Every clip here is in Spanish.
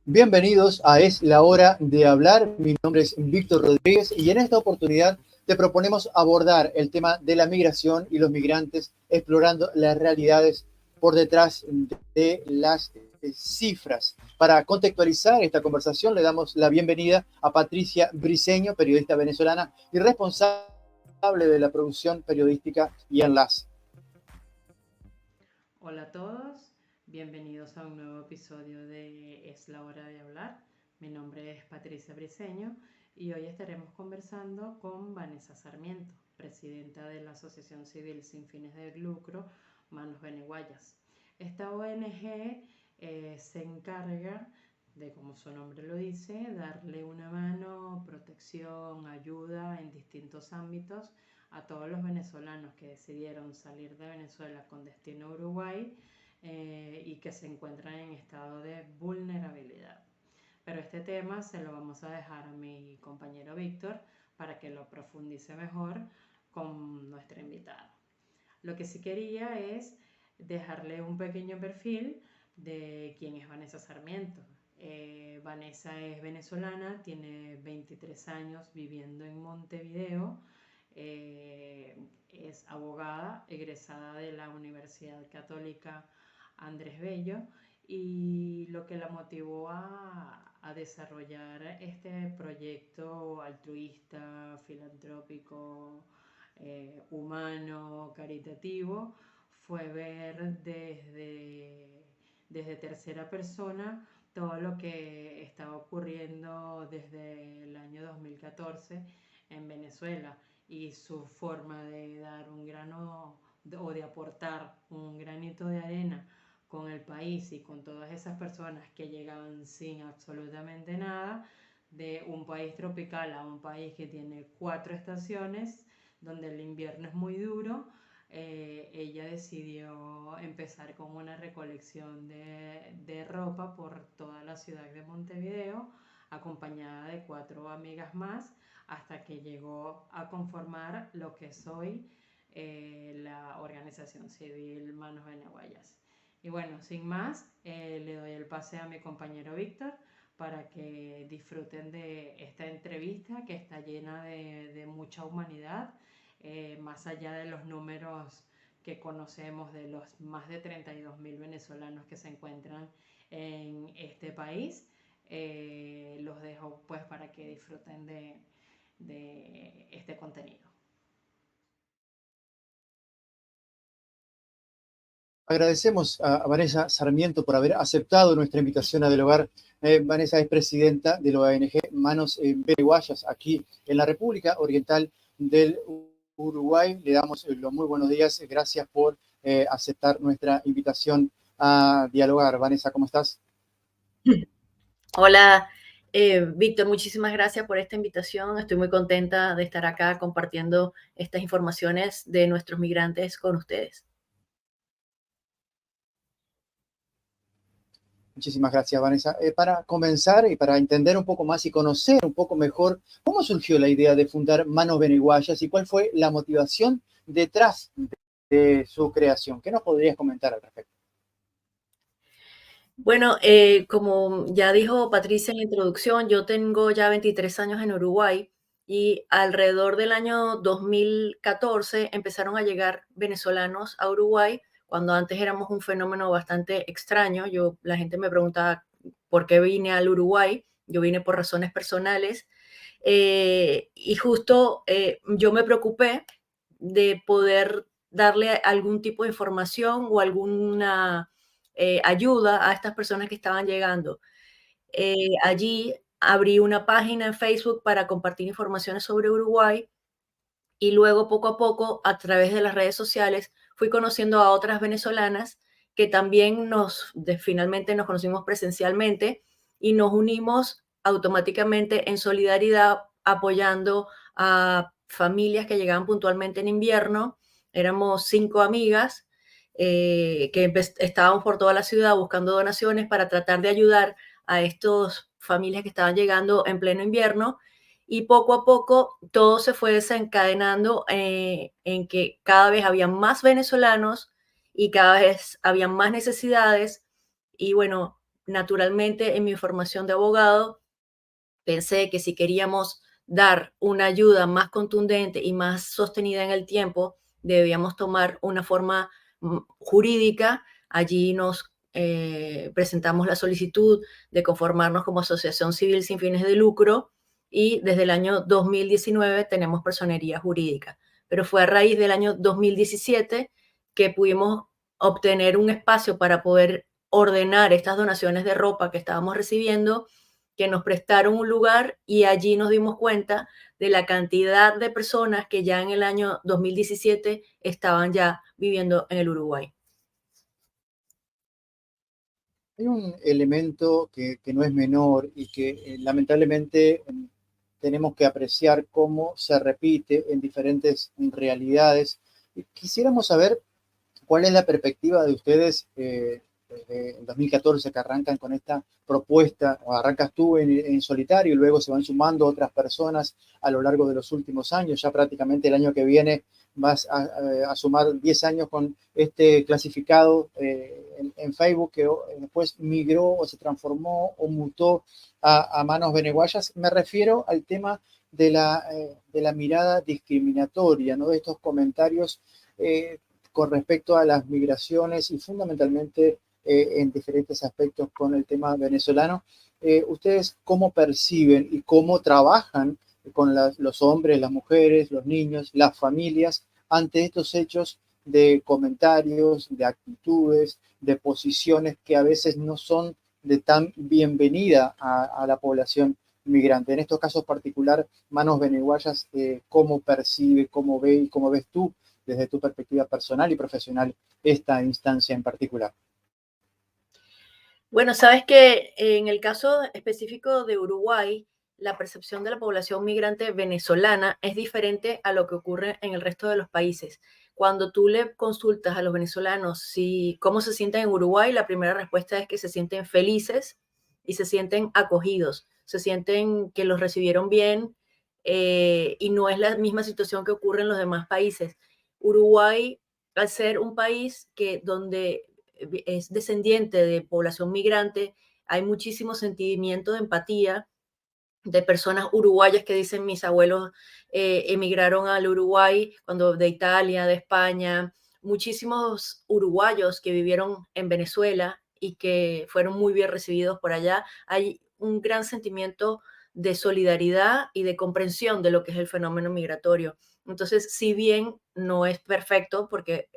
Bienvenidos a Es la Hora de Hablar. Mi nombre es Víctor Rodríguez y en esta oportunidad te proponemos abordar el tema de la migración y los migrantes, explorando las realidades por detrás de las cifras. Para contextualizar esta conversación, le damos la bienvenida a Patricia Briceño, periodista venezolana y responsable de la producción periodística y enlace. Hola a todos, bienvenidos a un nuevo episodio de Es la hora de hablar. Mi nombre es Patricia Briceño y hoy estaremos conversando con Vanessa Sarmiento, presidenta de la Asociación Civil Sin Fines de Lucro Manos Beneguayas. Esta ONG se encarga de, como su nombre lo dice, darle una mano, protección, ayuda en distintos ámbitos a todos los venezolanos que decidieron salir de Venezuela con destino a Uruguay y que se encuentran en estado de vulnerabilidad. Pero este tema se lo vamos a dejar a mi compañero Víctor para que lo profundice mejor con nuestra invitada. Lo que sí quería es dejarle un pequeño perfil de quién es Vanessa Sarmiento. Vanessa es venezolana, tiene 23 años viviendo en Montevideo, es abogada egresada de la Universidad Católica Andrés Bello y lo que la motivó a desarrollar este proyecto altruista, filantrópico, humano, caritativo, fue ver desde tercera persona todo lo que estaba ocurriendo desde el año 2014 en Venezuela y su forma de dar un grano o de aportar un granito de arena con el país y con todas esas personas que llegaban sin absolutamente nada, de un país tropical a un país que tiene 4 estaciones, donde el invierno es muy duro. Ella decidió empezar con una recolección de ropa por toda la ciudad de Montevideo, acompañada de 4 amigas más, hasta que llegó a conformar lo que es hoy la organización civil Manos Beneguayas. Y bueno, sin más, le doy el pase a mi compañero Víctor para que disfruten de esta entrevista que está llena de mucha humanidad, más allá de los números que conocemos de los más de 32.000 venezolanos que se encuentran en este país. Los dejo pues para que disfruten de este contenido. Agradecemos a Vanessa Sarmiento por haber aceptado nuestra invitación a dialogar. Vanessa es presidenta de la ONG Manos Beneguayas aquí en la República Oriental del Uruguay. Le damos los muy buenos días. Gracias por aceptar nuestra invitación a dialogar. Vanessa, ¿cómo estás? Hola, Víctor, muchísimas gracias por esta invitación. Estoy muy contenta de estar acá compartiendo estas informaciones de nuestros migrantes con ustedes. Muchísimas gracias, Vanessa. Para comenzar y para entender un poco más y conocer un poco mejor, ¿cómo surgió la idea de fundar Manos Beneguayas y cuál fue la motivación detrás de su creación? ¿Qué nos podrías comentar al respecto? Bueno, como ya dijo Patricia en la introducción, yo tengo ya 23 años en Uruguay y alrededor del año 2014 empezaron a llegar venezolanos a Uruguay, cuando antes éramos un fenómeno bastante extraño. La gente me preguntaba por qué vine al Uruguay. Yo vine por razones personales. Y justo yo me preocupé de poder darle algún tipo de información o alguna ayuda a estas personas que estaban llegando. Allí abrí una página en Facebook para compartir informaciones sobre Uruguay y luego poco a poco, a través de las redes sociales, fui conociendo a otras venezolanas que también finalmente nos conocimos presencialmente y nos unimos automáticamente en solidaridad apoyando a familias que llegaban puntualmente en invierno. Éramos 5 amigas que estábamos por toda la ciudad buscando donaciones para tratar de ayudar a estas familias que estaban llegando en pleno invierno y poco a poco todo se fue desencadenando en que cada vez había más venezolanos y cada vez había más necesidades y bueno, naturalmente, en mi formación de abogado, pensé que si queríamos dar una ayuda más contundente y más sostenida en el tiempo, debíamos tomar una forma jurídica. Allí nos presentamos la solicitud de conformarnos como asociación civil sin fines de lucro y desde el año 2019 tenemos personería jurídica. Pero fue a raíz del año 2017 que pudimos obtener un espacio para poder ordenar estas donaciones de ropa que estábamos recibiendo, que nos prestaron un lugar y allí nos dimos cuenta de la cantidad de personas que ya en el año 2017 estaban ya viviendo en el Uruguay. Hay un elemento que no es menor y que lamentablemente tenemos que apreciar cómo se repite en diferentes realidades. Quisiéramos saber cuál es la perspectiva de ustedes desde el 2014 que arrancan con esta propuesta, o arrancas tú en solitario y luego se van sumando otras personas a lo largo de los últimos años. Ya prácticamente el año que viene vas a sumar 10 años con este clasificado en Facebook que después migró o se transformó o mutó a manos beneguayas. Me refiero al tema de la mirada discriminatoria, ¿no? De estos comentarios con respecto a las migraciones y fundamentalmente en diferentes aspectos con el tema venezolano. ¿Ustedes cómo perciben y cómo trabajan con los hombres, las mujeres, los niños, las familias ante estos hechos de comentarios, de actitudes, de posiciones que a veces no son de tan bienvenida a la población migrante? En estos casos particular, Manos Beneguayas, ¿cómo percibe, cómo ve y cómo ves tú desde tu perspectiva personal y profesional esta instancia en particular? Bueno, sabes que en el caso específico de Uruguay, la percepción de la población migrante venezolana es diferente a lo que ocurre en el resto de los países. Cuando tú le consultas a los venezolanos si cómo se sienten en Uruguay, la primera respuesta es que se sienten felices y se sienten acogidos, se sienten que los recibieron bien, y no es la misma situación que ocurre en los demás países. Uruguay, al ser un país que donde es descendiente de población migrante, hay muchísimo sentimiento de empatía de personas uruguayas que dicen mis abuelos emigraron al Uruguay cuando de Italia, de España, muchísimos uruguayos que vivieron en Venezuela y que fueron muy bien recibidos por allá. Hay un gran sentimiento de solidaridad y de comprensión de lo que es el fenómeno migratorio. Entonces, si bien no es perfecto, porque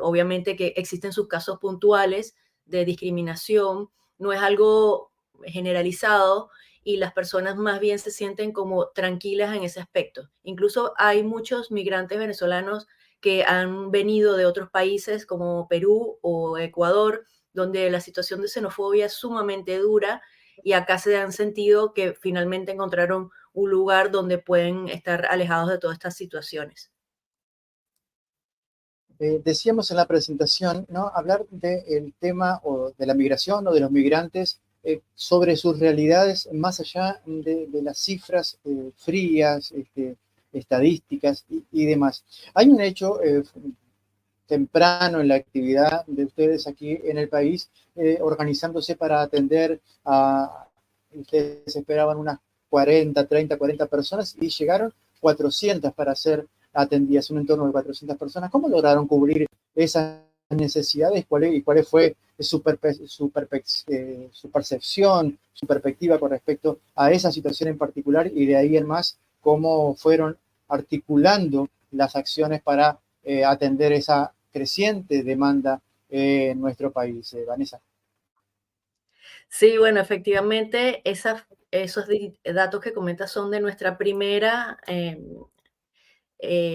obviamente que existen sus casos puntuales de discriminación, no es algo generalizado y las personas más bien se sienten como tranquilas en ese aspecto. Incluso hay muchos migrantes venezolanos que han venido de otros países como Perú o Ecuador, donde la situación de xenofobia es sumamente dura y acá se han sentido que finalmente encontraron un lugar donde pueden estar alejados de todas estas situaciones. Decíamos en la presentación, ¿no? Hablar del tema o de la migración o de los migrantes sobre sus realidades más allá de las cifras frías, estadísticas y demás. Hay un hecho temprano en la actividad de ustedes aquí en el país, organizándose para atender a, ustedes esperaban unas 40 personas y llegaron 400 para ser atendidas, un entorno de 400 personas. ¿Cómo lograron cubrir esas necesidades? ¿Cuál fue su percepción, su perspectiva con respecto a esa situación en particular? Y de ahí en más, ¿cómo fueron articulando las acciones para atender esa creciente demanda en nuestro país, Vanessa? Sí, bueno, efectivamente, esos datos que comentas son de nuestra primera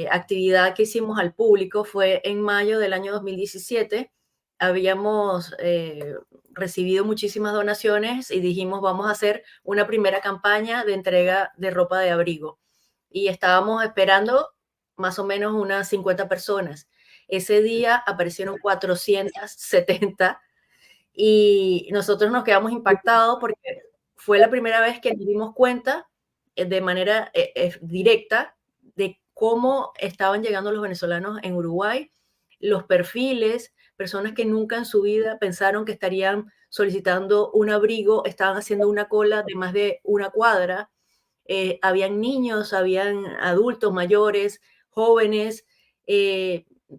actividad que hicimos al público. Fue en mayo del año 2017. Habíamos recibido muchísimas donaciones y dijimos, vamos a hacer una primera campaña de entrega de ropa de abrigo. Y estábamos esperando más o menos unas 50 personas. Ese día aparecieron 470 y nosotros nos quedamos impactados porque fue la primera vez que nos dimos cuenta de manera directa de cómo estaban llegando los venezolanos en Uruguay, los perfiles, personas que nunca en su vida pensaron que estarían solicitando un abrigo, estaban haciendo una cola de más de una cuadra. Habían niños, habían adultos mayores, jóvenes.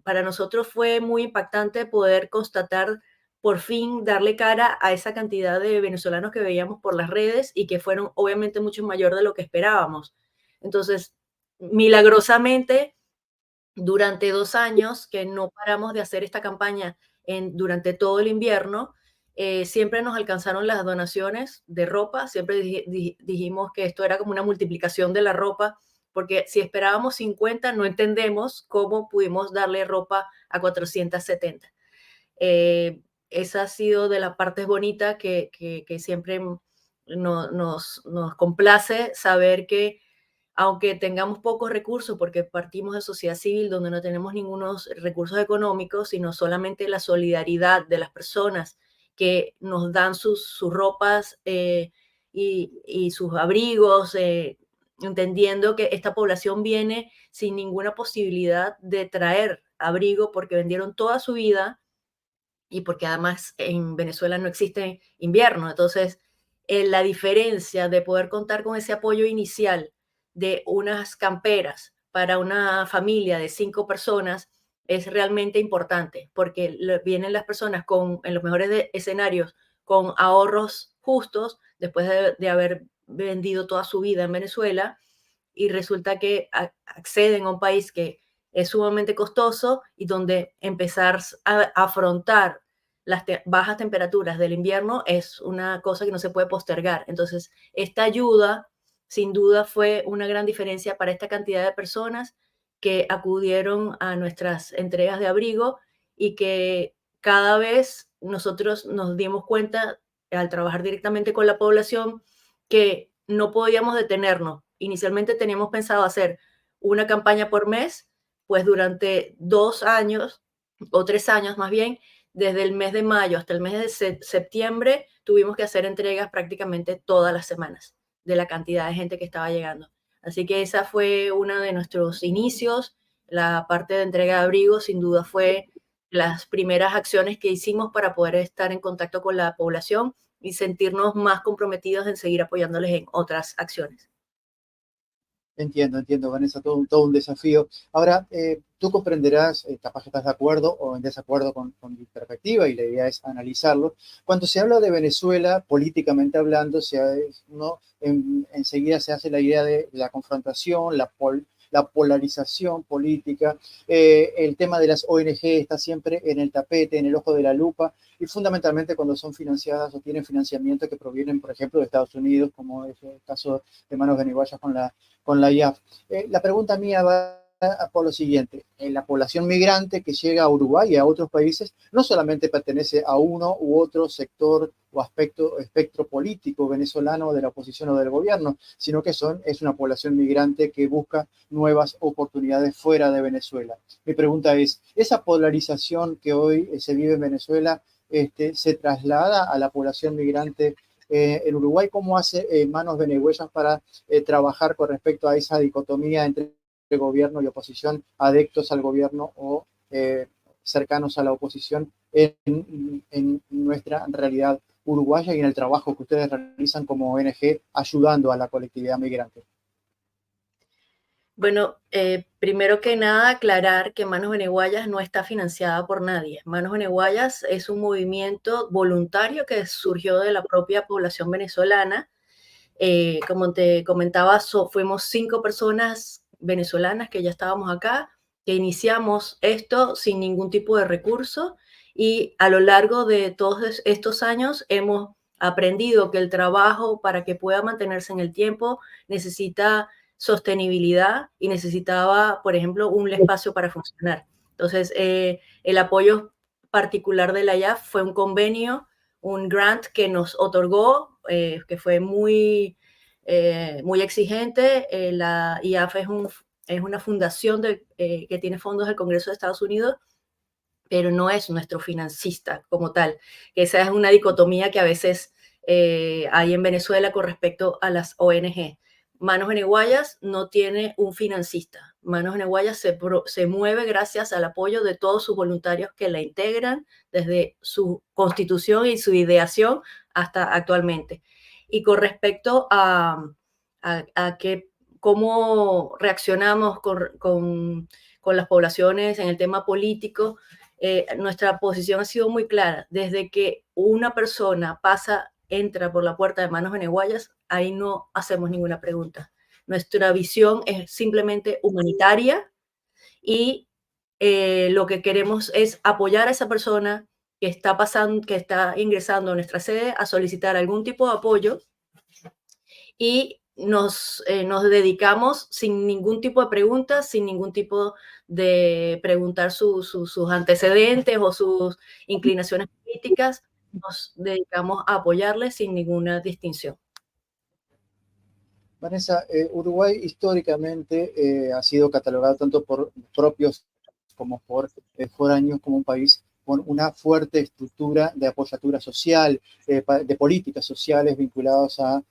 Para nosotros fue muy impactante poder constatar, por fin, darle cara a esa cantidad de venezolanos que veíamos por las redes y que fueron obviamente mucho mayor de lo que esperábamos. Entonces, milagrosamente, durante 2 años que no paramos de hacer esta campaña durante todo el invierno, siempre nos alcanzaron las donaciones de ropa, siempre dijimos que esto era como una multiplicación de la ropa, porque si esperábamos 50, no entendemos cómo pudimos darle ropa a 470. Esa ha sido de las partes bonitas que siempre nos complace saber que aunque tengamos pocos recursos, porque partimos de sociedad civil donde no tenemos ningunos recursos económicos, sino solamente la solidaridad de las personas que nos dan sus ropas y sus abrigos, entendiendo que esta población viene sin ninguna posibilidad de traer abrigo porque vendieron toda su vida y porque además en Venezuela no existe invierno. Entonces, la diferencia de poder contar con ese apoyo inicial de unas camperas para una familia de 5 personas es realmente importante, porque vienen las personas en los mejores escenarios con ahorros justos después de haber vendido toda su vida en Venezuela y resulta que acceden a un país que es sumamente costoso y donde empezar a afrontar las bajas temperaturas del invierno es una cosa que no se puede postergar. Entonces, esta ayuda sin duda fue una gran diferencia para esta cantidad de personas que acudieron a nuestras entregas de abrigo y que cada vez nosotros nos dimos cuenta al trabajar directamente con la población que no podíamos detenernos. Inicialmente teníamos pensado hacer una campaña por mes, pues durante 2 años o 3 años más bien, desde el mes de mayo hasta el mes de septiembre, tuvimos que hacer entregas prácticamente todas las semanas de la cantidad de gente que estaba llegando. Así que esa fue uno de nuestros inicios. La parte de entrega de abrigos sin duda fue las primeras acciones que hicimos para poder estar en contacto con la población y sentirnos más comprometidos en seguir apoyándoles en otras acciones. Entiendo, Vanessa, todo un desafío. Ahora, tú comprenderás, capaz que estás de acuerdo o en desacuerdo con mi perspectiva, y la idea es analizarlo. Cuando se habla de Venezuela, políticamente hablando, enseguida se hace la idea de la confrontación, la polarización política, el tema de las ONG está siempre en el tapete, en el ojo de la lupa, y fundamentalmente cuando son financiadas o tienen financiamiento que provienen, por ejemplo, de Estados Unidos, como es el caso de Manos Beneguayas con la IAF. La pregunta mía va por lo siguiente: la población migrante que llega a Uruguay y a otros países no solamente pertenece a uno u otro sector o espectro político venezolano de la oposición o del gobierno, sino que es una población migrante que busca nuevas oportunidades fuera de Venezuela. Mi pregunta es, ¿esa polarización que hoy se vive en Venezuela se traslada a la población migrante en Uruguay? ¿Cómo hace Manos Beneguellas para trabajar con respecto a esa dicotomía entre gobierno y oposición, adeptos al gobierno o cercanos a la oposición en nuestra realidad uruguaya y en el trabajo que ustedes realizan como ONG ayudando a la colectividad migrante? Bueno, primero que nada, aclarar que Manos Beneguayas no está financiada por nadie. Manos Beneguayas es un movimiento voluntario que surgió de la propia población venezolana. Como te comentaba, fuimos 5 personas venezolanas que ya estábamos acá, que iniciamos esto sin ningún tipo de recurso y a lo largo de todos estos años hemos aprendido que el trabajo para que pueda mantenerse en el tiempo necesita sostenibilidad y necesitaba, por ejemplo, un espacio para funcionar. Entonces, el apoyo particular de la IAF fue un convenio, un grant que nos otorgó, que fue muy exigente. La IAF es una fundación que tiene fondos del Congreso de Estados Unidos, pero no es nuestro financista como tal. Esa es una dicotomía que a veces hay en Venezuela con respecto a las ONG. Manos Beneguayas no tiene un financista. Manos Beneguayas se mueve gracias al apoyo de todos sus voluntarios que la integran desde su constitución y su ideación hasta actualmente. Y con respecto a cómo reaccionamos con las poblaciones en el tema político, nuestra posición ha sido muy clara. Desde que una persona entra por la puerta de Manos Beneguayas, ahí no hacemos ninguna pregunta. Nuestra visión es simplemente humanitaria y lo que queremos es apoyar a esa persona que está ingresando a nuestra sede a solicitar algún tipo de apoyo, y nos dedicamos sin ningún tipo de preguntas, sin ningún tipo de preguntar sus antecedentes o sus inclinaciones políticas. Nos dedicamos a apoyarles sin ninguna distinción. Vanessa, Uruguay históricamente ha sido catalogado tanto por propios como por foráneos como un país con una fuerte estructura de apoyatura social, de políticas sociales vinculadas a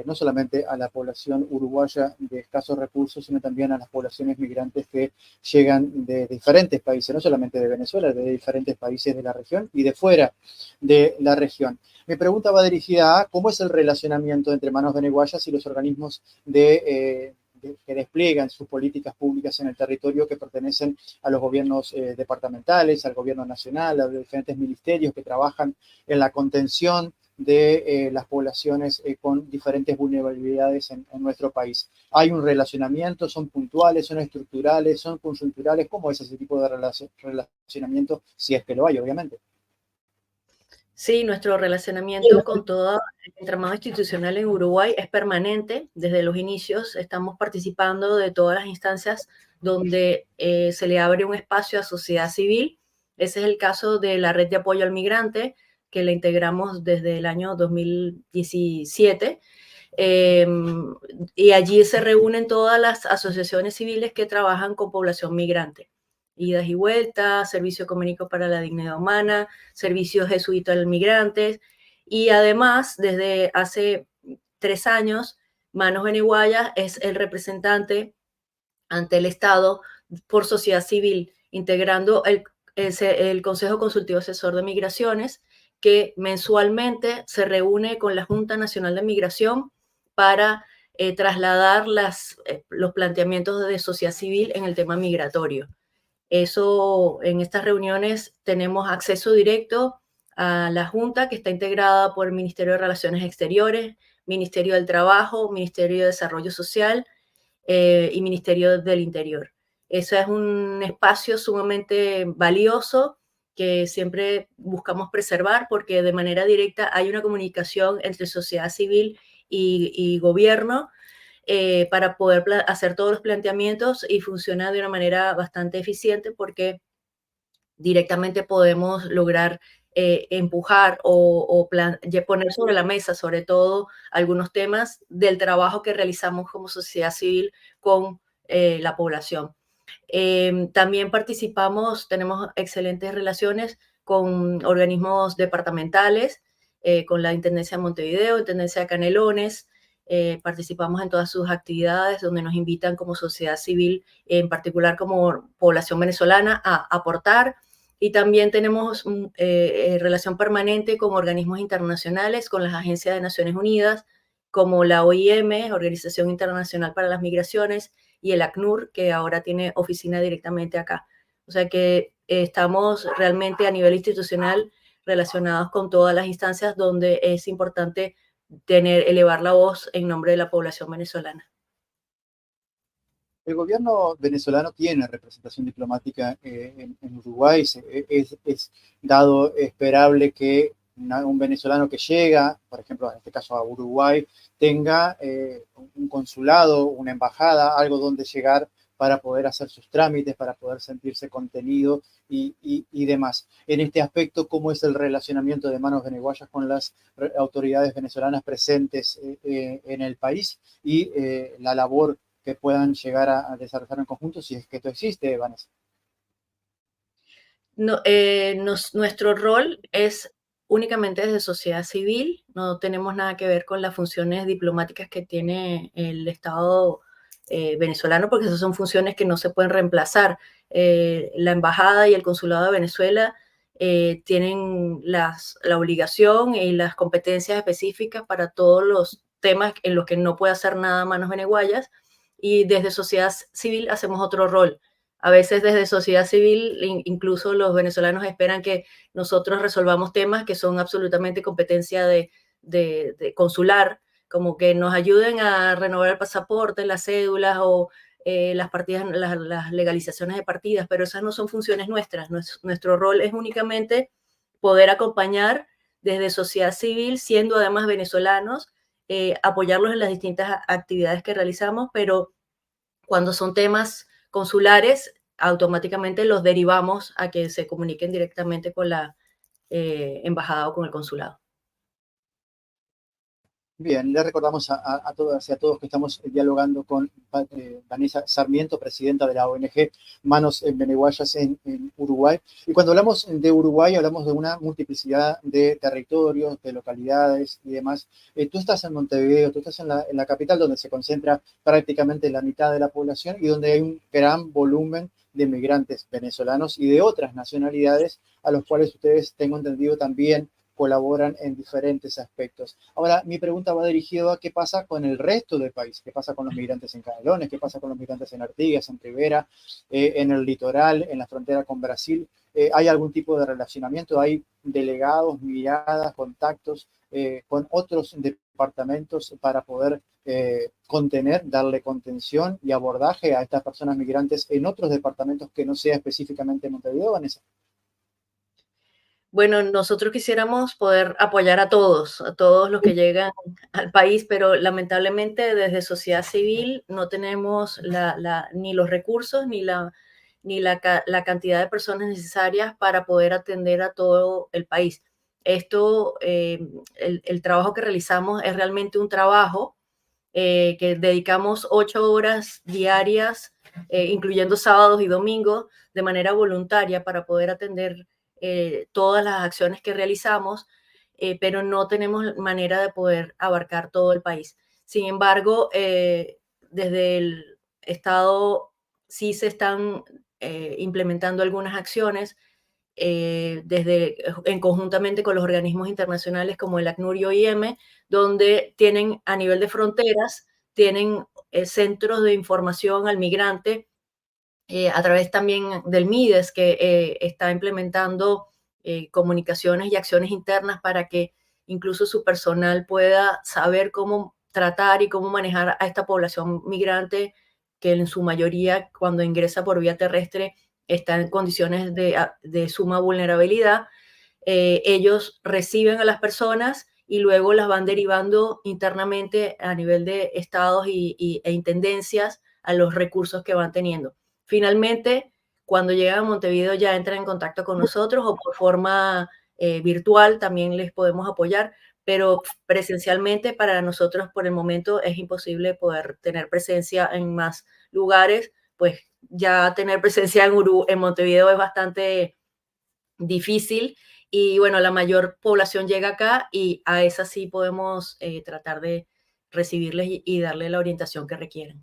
no solamente a la población uruguaya de escasos recursos, sino también a las poblaciones migrantes que llegan de diferentes países, no solamente de Venezuela, de diferentes países de la región y de fuera de la región. Mi pregunta va dirigida a cómo es el relacionamiento entre Manos Beneguayas y los organismos que despliegan sus políticas públicas en el territorio, que pertenecen a los gobiernos departamentales, al gobierno nacional, a los diferentes ministerios que trabajan en la contención de las poblaciones con diferentes vulnerabilidades en nuestro país. ¿Hay un relacionamiento? ¿Son puntuales? ¿Son estructurales? ¿Son conjunturales? ¿Cómo es ese tipo de relacionamiento? Si es que lo hay, obviamente. Sí, nuestro relacionamiento con todo el entramado institucional en Uruguay es permanente. Desde los inicios estamos participando de todas las instancias donde se le abre un espacio a sociedad civil. Ese es el caso de la Red de Apoyo al Migrante, que la integramos desde el año 2017. Y allí se reúnen todas las asociaciones civiles que trabajan con población migrante. Idas y vueltas, Servicio Económico para la Dignidad Humana, Servicios Jesuitas al Migrantes, y además, desde hace 3 años, Manos Beneguayas es el representante ante el Estado por sociedad civil, integrando el Consejo Consultivo Asesor de Migraciones, que mensualmente se reúne con la Junta Nacional de Migración para trasladar los planteamientos de sociedad civil en el tema migratorio. Eso, en estas reuniones tenemos acceso directo a la Junta, que está integrada por el Ministerio de Relaciones Exteriores, Ministerio del Trabajo, Ministerio de Desarrollo Social y Ministerio del Interior. Eso es un espacio sumamente valioso que siempre buscamos preservar, porque de manera directa hay una comunicación entre sociedad civil y gobierno para poder hacer todos los planteamientos, y funciona de una manera bastante eficiente porque directamente podemos lograr empujar o poner sobre la mesa, sobre todo, algunos temas del trabajo que realizamos como sociedad civil con la población. También tenemos excelentes relaciones con organismos departamentales, con la Intendencia de Montevideo, Intendencia de Canelones. Participamos en todas sus actividades donde nos invitan como sociedad civil, en particular como población venezolana, a aportar. Y también tenemos relación permanente con organismos internacionales, con las agencias de Naciones Unidas, como la OIM, Organización Internacional para las Migraciones, y el ACNUR, que ahora tiene oficina directamente acá. O sea que estamos realmente a nivel institucional relacionados con todas las instancias donde es importante elevar la voz en nombre de la población venezolana. El gobierno venezolano tiene representación diplomática en Uruguay. Es dado esperable que un venezolano que llega, por ejemplo, en este caso a Uruguay, tenga un consulado, una embajada, algo donde llegar para poder hacer sus trámites, para poder sentirse contenido y demás. En este aspecto, ¿cómo es el relacionamiento de Manos Beneguayas con las autoridades venezolanas presentes en el país y la labor que puedan llegar a desarrollar en conjunto, si es que esto existe, Vanessa? No, nuestro rol es únicamente desde sociedad civil, no tenemos nada que ver con las funciones diplomáticas que tiene el Estado venezolano, porque esas son funciones que no se pueden reemplazar. La embajada y el consulado de Venezuela tienen la obligación y las competencias específicas para todos los temas en los que no puede hacer nada manos veneguayas, y desde sociedad civil hacemos otro rol. A veces desde sociedad civil incluso los venezolanos esperan que nosotros resolvamos temas que son absolutamente competencia de consular, como que nos ayuden a renovar el pasaporte, las cédulas o las partidas, las legalizaciones de partidas, pero esas no son funciones nuestras. Nuestro rol es únicamente poder acompañar desde sociedad civil, siendo además venezolanos, apoyarlos en las distintas actividades que realizamos, pero cuando son temas consulares, automáticamente los derivamos a que se comuniquen directamente con la embajada o con el consulado. Bien, le recordamos a todas y a todos que estamos dialogando con Vanessa Sarmiento, presidenta de la ONG Manos Veneguayas en Uruguay. Y cuando hablamos de Uruguay, hablamos de una multiplicidad de territorios, de localidades y demás. Tú estás en Montevideo, tú estás en la capital, donde se concentra prácticamente la mitad de la población y donde hay un gran volumen de migrantes venezolanos y de otras nacionalidades, a los cuales ustedes, tengo entendido, también colaboran en diferentes aspectos. Ahora, mi pregunta va dirigida a qué pasa con el resto del país, qué pasa con los migrantes en Canelones, qué pasa con los migrantes en Artigas, en Rivera, en el litoral, en la frontera con Brasil. ¿Hay algún tipo de relacionamiento? ¿Hay delegados, miradas, contactos con otros departamentos para poder contener, darle contención y abordaje a estas personas migrantes en otros departamentos que no sea específicamente Montevideo, Vanessa? Bueno, nosotros quisiéramos poder apoyar a todos los que llegan al país, pero lamentablemente desde sociedad civil no tenemos ni los recursos ni la cantidad de personas necesarias para poder atender a todo el país. Esto, el trabajo que realizamos es realmente un trabajo que dedicamos 8 horas diarias, incluyendo sábados y domingos, de manera voluntaria para poder atender todas las acciones que realizamos, pero no tenemos manera de poder abarcar todo el país. Sin embargo, desde el Estado sí se están implementando algunas acciones en conjuntamente con los organismos internacionales como el ACNUR y OIM, donde tienen a nivel de fronteras, tienen centros de información al migrante a través también del MIDES, que está implementando comunicaciones y acciones internas para que incluso su personal pueda saber cómo tratar y cómo manejar a esta población migrante que en su mayoría cuando ingresa por vía terrestre está en condiciones de suma vulnerabilidad. Ellos reciben a las personas y luego las van derivando internamente a nivel de estados e intendencias a los recursos que van teniendo. Finalmente, cuando llegan a Montevideo ya entran en contacto con nosotros o por forma virtual también les podemos apoyar, pero presencialmente para nosotros por el momento es imposible poder tener presencia en más lugares, pues ya tener presencia en Montevideo es bastante difícil y bueno, la mayor población llega acá y a esa sí podemos tratar de recibirles y darle la orientación que requieren.